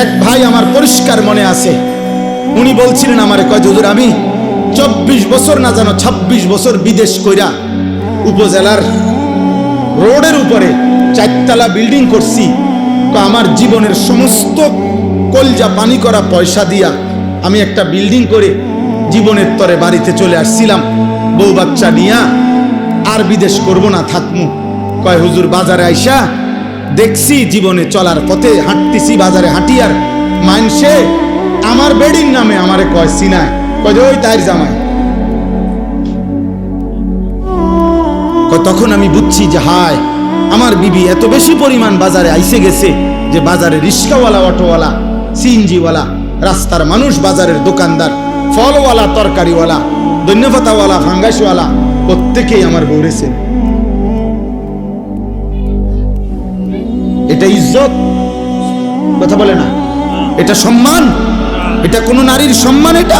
এক ভাই আমার পরিষ্কার মনে আছে, উনি বলছিলেন আমারে, কয় হুজুর আমি 24 বছর না জানো 26 বছর বিদেশ কইরা উপজেলার রোডের উপরে 4তলা বিল্ডিং করছি, আমার জীবনের সমস্ত কলজা পানি করা পয়সা দিয়া আমি একটা বিল্ডিং করে জীবনের তরে বাড়িতে চলে আসছিলাম, বউ বাচ্চা নিয়া আর বিদেশ করব না, থাকমু। কয় হুজুর বাজারে আইসা দেখছি জীবনে চলার পথে হাঁটতেছি, বাজারে হাঁটি আর মানসে আমার বেডির নামে আমারে কয় সিনায়, কয় ওই তাইর জামাই। তখন আমি বুঝছি যে হায় আমার বিবি এত বেশি পরিমাণ বাজারে আইসে গেছে যে বাজারে রিক্সাওয়ালা, অটোওয়ালা, সিএনজিওয়ালা, রাস্তার মানুষ, বাজারের দোকানদার, ফলওয়ালা, তরকারিওয়ালা, ধন্যপাতাওয়ালা, ফাঙ্গাসওয়ালা, প্রত্যেকেই আমার বউরেছে। এটা ইজ্জত? কথা বলে না। এটা সম্মান? এটা কোনো নারীর সম্মান? এটা